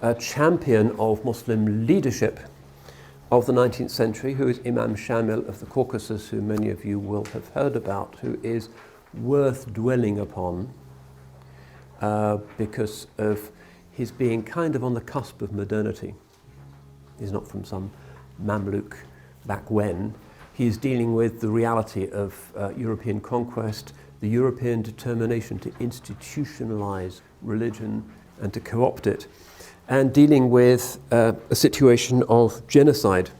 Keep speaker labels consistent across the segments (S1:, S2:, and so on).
S1: a champion of Muslim leadership of the 19th century, who is Imam Shamil of the Caucasus, who many of you will have heard about, who is worth dwelling upon because of his being kind of on the cusp of modernity. He's not from some Mamluk back when. He is dealing with the reality of European conquest, the European determination to institutionalize religion and to co-opt it, and dealing with a situation of genocide.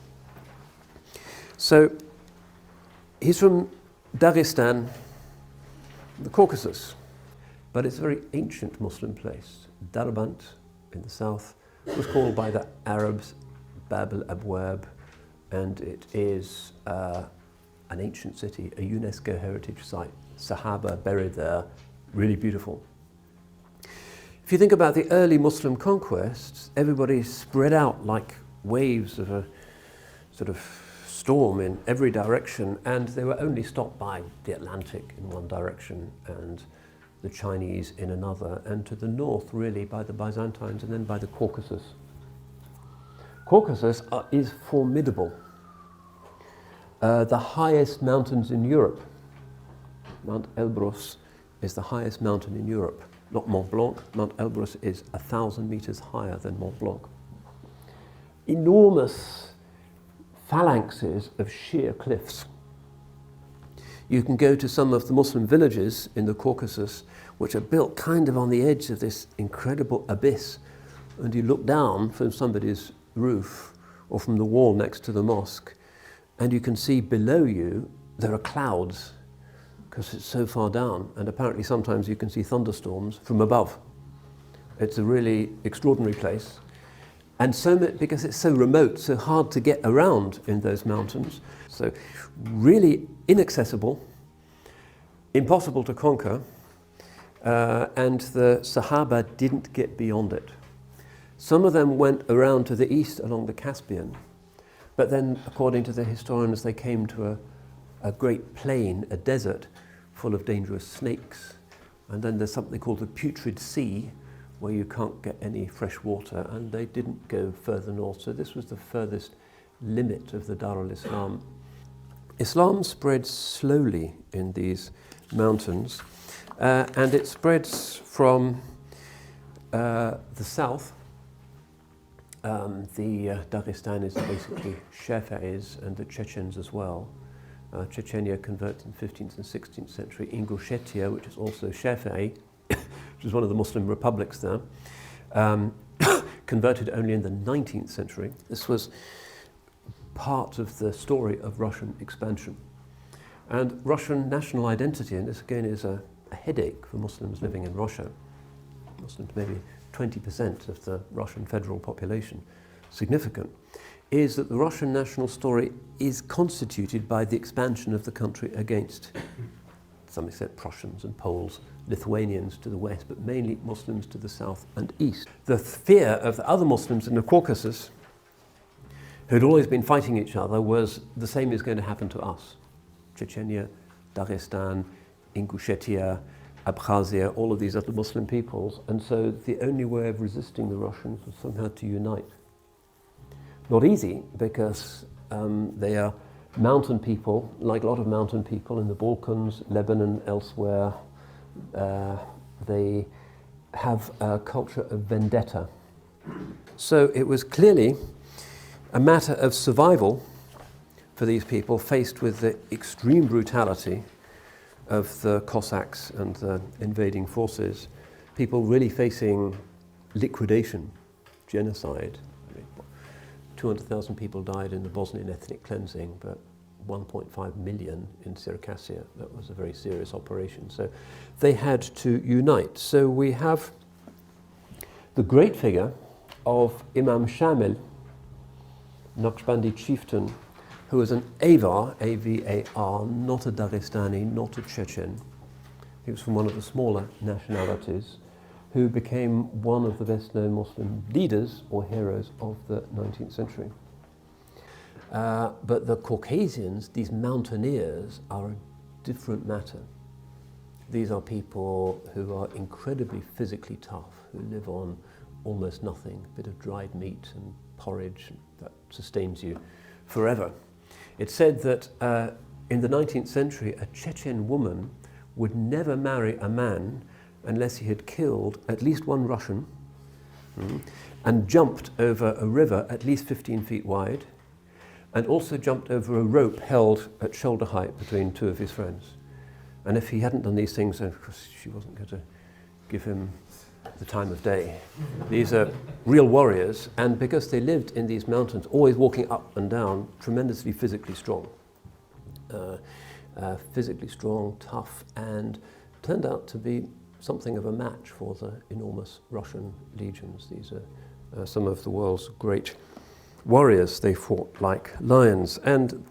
S1: So he's from Dagestan, the Caucasus, but it's a very ancient Muslim place. Darband in the south was called by the Arabs Bab al-Abwab, and it is an ancient city, a UNESCO heritage site. Sahaba buried there, really beautiful. If you think about the early Muslim conquests, everybody spread out like waves of a sort of storm in every direction, and they were only stopped by the Atlantic in one direction and the Chinese in another, and to the north really by the Byzantines and then by the Caucasus. Caucasus is formidable. The highest mountains in Europe, Mount Elbrus is the highest mountain in Europe. Not Mont Blanc. Mount Elbrus is 1,000 meters higher than Mont Blanc. Enormous phalanxes of sheer cliffs. You can go to some of the Muslim villages in the Caucasus, which are built kind of on the edge of this incredible abyss, and you look down from somebody's roof or from the wall next to the mosque, and you can see below you there are clouds because it's so far down, and apparently sometimes you can see thunderstorms from above. It's a really extraordinary place, and because it's so remote, so hard to get around in those mountains, so really inaccessible, impossible to conquer, and the Sahaba didn't get beyond it. Some of them went around to the east along the Caspian, but then, according to the historians, they came to a great plain, a desert, full of dangerous snakes. And then there's something called the Putrid Sea, where you can't get any fresh water, and they didn't go further north. So this was the furthest limit of the Dar al-Islam. Islam spread slowly in these mountains, and it spreads from the south. The Dagestanis are basically Shafa'is and the Chechens as well. Chechnya converted in the 15th and 16th century. Ingushetia, which is also Shafi'i, which is one of the Muslim republics there, converted only in the 19th century. This was part of the story of Russian expansion. And Russian national identity, and this again is a headache for Muslims living in Russia. Muslims, maybe 20% of the Russian federal population, significant, is that the Russian national story is constituted by the expansion of the country against, to some extent, Prussians and Poles, Lithuanians to the west, but mainly Muslims to the south and east. The fear of the other Muslims in the Caucasus, who had always been fighting each other, was the same is going to happen to us. Chechnya, Dagestan, Ingushetia, Abkhazia, all of these other Muslim peoples, and so the only way of resisting the Russians was somehow to unite. Not easy, because they are mountain people, like a lot of mountain people in the Balkans, Lebanon, elsewhere. They have a culture of vendetta. So it was clearly a matter of survival for these people, faced with the extreme brutality of the Cossacks and the invading forces, people really facing liquidation, genocide. 200,000 people died in the Bosnian ethnic cleansing, but 1.5 million in Circassia. That was a very serious operation. So they had to unite. So we have the great figure of Imam Shamil, Naqshbandi chieftain, who was an Avar, A-V-A-R, not a Dagestani, not a Chechen. He was from one of the smaller nationalities, who became one of the best-known Muslim leaders or heroes of the 19th century. But the Caucasians, these mountaineers, are a different matter. These are people who are incredibly physically tough, who live on almost nothing, a bit of dried meat and porridge, that sustains you forever. It's said that in the 19th century, a Chechen woman would never marry a man unless he had killed at least one Russian and jumped over a river at least 15 feet wide, and also jumped over a rope held at shoulder height between two of his friends. And if he hadn't done these things, then of course she wasn't going to give him the time of day. These are real warriors, and because they lived in these mountains, always walking up and down, tremendously physically strong. Physically strong, tough, and turned out to be something of a match for the enormous Russian legions. These are some of the world's great warriors. They fought like lions. And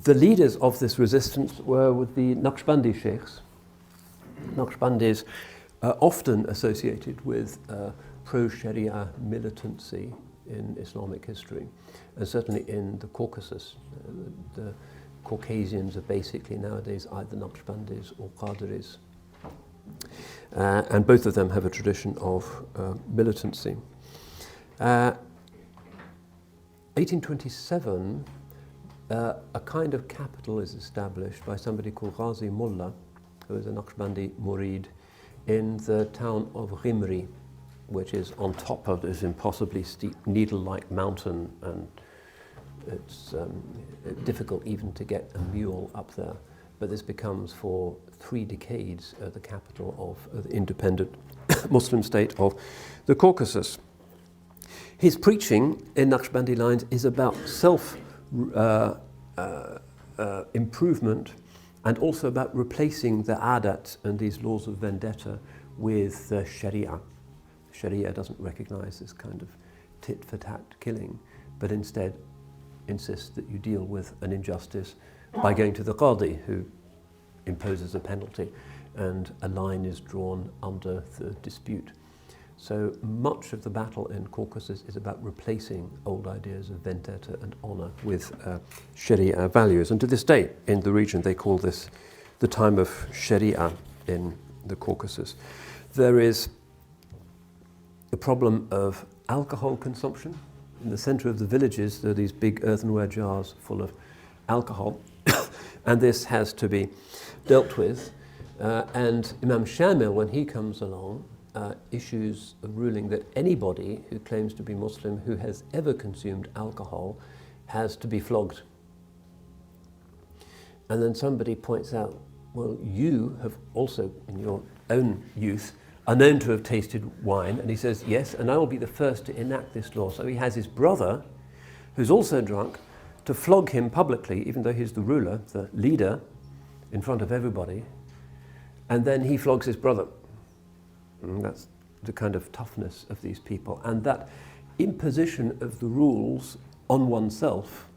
S1: the leaders of this resistance were with the Naqshbandi sheikhs. Naqshbandis are often associated with pro-Sharia militancy in Islamic history, and certainly in the Caucasus. The Caucasians are basically nowadays either Naqshbandis or Qadiris. And both of them have a tradition of militancy. 1827, a kind of capital is established by somebody called Ghazi Mullah, who is a Naqshbandi Murid, in the town of Ghimri, which is on top of this impossibly steep needle-like mountain, and it's difficult even to get a mule up there. But this becomes, for 3 decades, the capital of the independent Muslim state of the Caucasus. His preaching in Naqshbandi lines is about self-improvement, and also about replacing the adat and these laws of vendetta with Sharia. Sharia doesn't recognize this kind of tit-for-tat killing, but instead insists that you deal with an injustice by going to the Qadi, who imposes a penalty, and a line is drawn under the dispute. So much of the battle in Caucasus is about replacing old ideas of vendetta and honor with Sharia values. And to this day, in the region, they call this the time of Sharia in the Caucasus. There is the problem of alcohol consumption. In the center of the villages, there are these big earthenware jars full of alcohol, and this has to be dealt with. And Imam Shamil, when he comes along, issues a ruling that anybody who claims to be Muslim who has ever consumed alcohol has to be flogged. And then somebody points out, well, you have also, in your own youth, are known to have tasted wine. And he says, yes, and I will be the first to enact this law. So he has his brother, who's also drunk, to flog him publicly, even though he's the ruler, the leader, in front of everybody. And then he flogs his brother. And that's the kind of toughness of these people. And that imposition of the rules on oneself,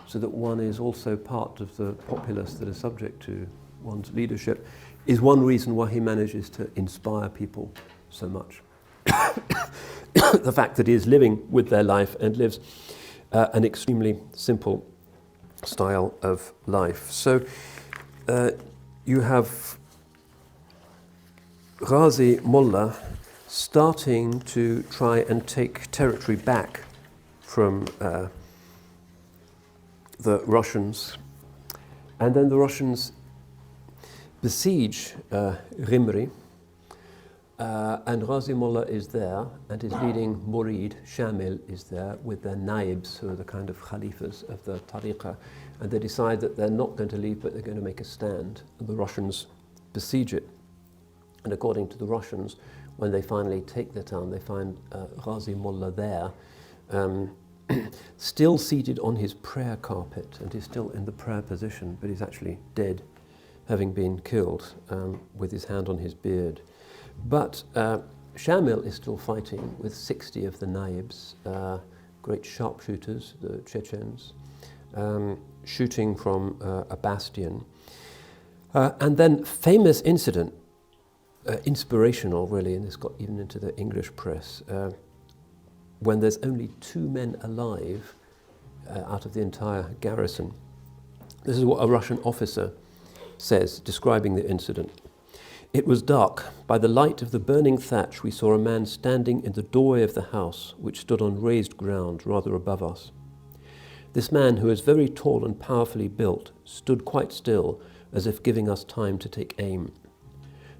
S1: so that one is also part of the populace that is subject to one's leadership, is one reason why he manages to inspire people so much. The fact that he is living with their life and lives an extremely simple style of life. So you have Ghazi Mullah starting to try and take territory back from the Russians, and then the Russians besiege Ghimri, and Ghazi Mullah is there, and his leading Murid, Shamil, is there with their naibs, who are the kind of khalifas of the tariqah, and they decide that they're not going to leave, but they're going to make a stand, and the Russians besiege it. And according to the Russians, when they finally take the town, they find Ghazi Mullah there, still seated on his prayer carpet, and he's still in the prayer position, but he's actually dead, having been killed with his hand on his beard. But Shamil is still fighting with 60 of the naibs, great sharpshooters, the Chechens, shooting from a bastion. And then famous incident, inspirational really, and this got even into the English press, when there's only 2 men alive out of the entire garrison. This is what a Russian officer says, describing the incident. It was dark. By the light of the burning thatch, we saw a man standing in the doorway of the house, which stood on raised ground rather above us. This man, who was very tall and powerfully built, stood quite still, as if giving us time to take aim.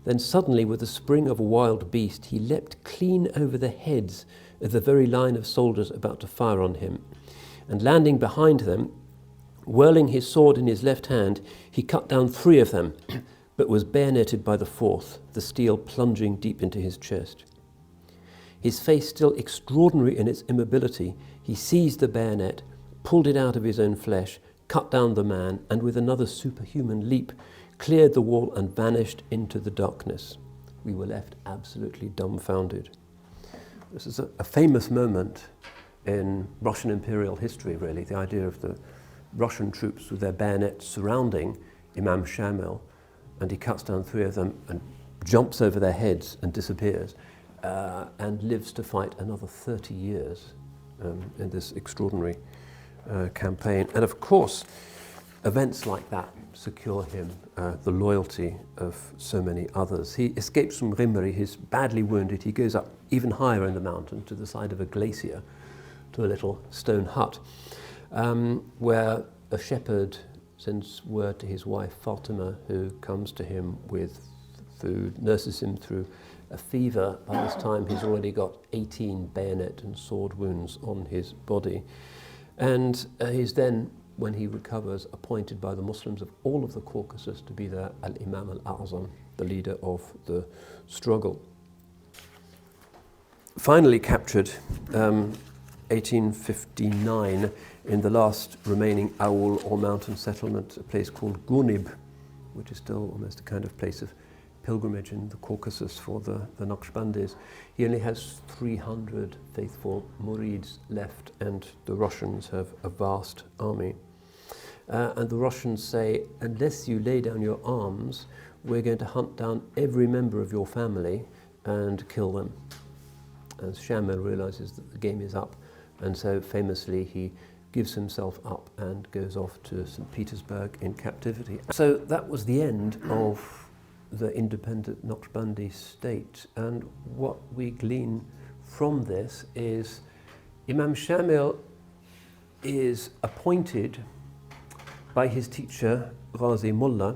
S1: Then suddenly, with the spring of a wild beast, he leapt clean over the heads of the very line of soldiers about to fire on him, and landing behind them, whirling his sword in his left hand, he cut down 3 of them, but was bayoneted by the 4th, the steel plunging deep into his chest. His face still extraordinary in its immobility, he seized the bayonet, pulled it out of his own flesh, cut down the man, and with another superhuman leap, cleared the wall and vanished into the darkness. We were left absolutely dumbfounded. This is a famous moment in Russian imperial history, really, the idea of the Russian troops with their bayonets surrounding Imam Shamil, and he cuts down 3 of them and jumps over their heads and disappears, and lives to fight another 30 years in this extraordinary campaign. And of course, events like that secure him the loyalty of so many others. He escapes from Rimeri, he's badly wounded, he goes up even higher in the mountain to the side of a glacier to a little stone hut where a shepherd sends word to his wife Fatima, who comes to him with food, nurses him through a fever. By this time he's already got 18 bayonet and sword wounds on his body. And he's then, when he recovers, appointed by the Muslims of all of the Caucasus to be the Al-Imam al-A'zam, the leader of the struggle. Finally captured 1859 in the last remaining Aul or mountain settlement, a place called Gunib, which is still almost a kind of place of pilgrimage in the Caucasus for the Naqshbandis. He only has 300 faithful Murids left, and the Russians have a vast army. And the Russians say, unless you lay down your arms, we're going to hunt down every member of your family and kill them. As Shamil realizes that the game is up, and so famously he gives himself up and goes off to St. Petersburg in captivity. So that was the end of the independent Naqshbandi state, and what we glean from this is Imam Shamil is appointed by his teacher Ghazi Mullah.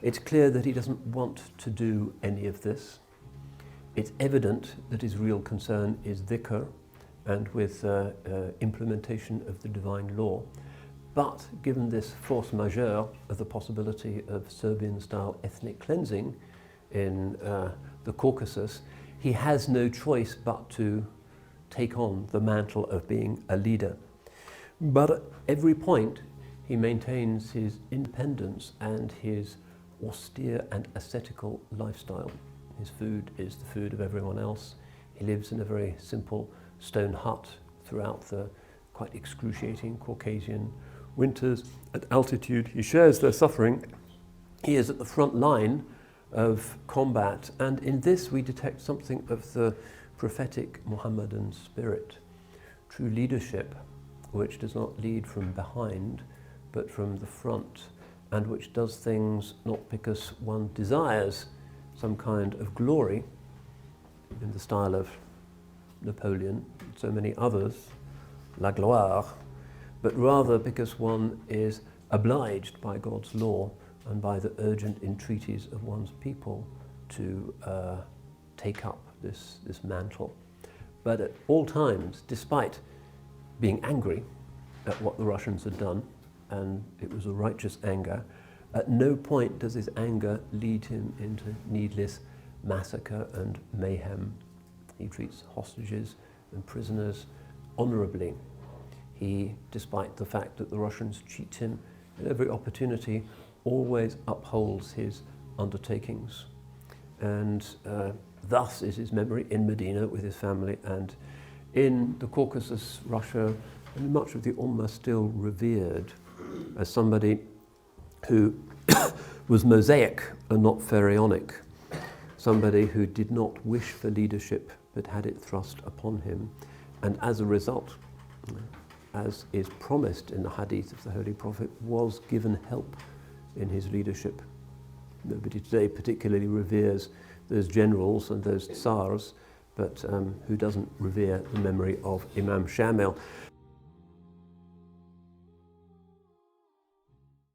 S1: It's clear that he doesn't want to do any of this. It's evident that his real concern is dhikr and with implementation of the divine law. But given this force majeure of the possibility of Serbian-style ethnic cleansing in the Caucasus, he has no choice but to take on the mantle of being a leader. But at every point, he maintains his independence and his austere and ascetical lifestyle. His food is the food of everyone else. He lives in a very simple stone hut throughout the quite excruciating Caucasian winters. At altitude, he shares their suffering. He is at the front line of combat, and in this we detect something of the prophetic Muhammadan spirit. True leadership, which does not lead from behind, but from the front, and which does things not because one desires some kind of glory, in the style of Napoleon and so many others, la gloire, but rather because one is obliged by God's law and by the urgent entreaties of one's people to take up this mantle. But at all times, despite being angry at what the Russians had done, and it was a righteous anger, at no point does his anger lead him into needless massacre and mayhem. He treats hostages and prisoners honorably. He, despite the fact that the Russians cheat him at every opportunity, always upholds his undertakings. And thus is his memory in Medina with his family, and in the Caucasus, Russia, and much of the Ummah still revered as somebody who was Mosaic and not Pharaonic, somebody who did not wish for leadership but had it thrust upon him, and as a result, as is promised in the hadith of the Holy Prophet, was given help in his leadership. Nobody today particularly reveres those generals and those tsars, but who doesn't revere the memory of Imam Shamil.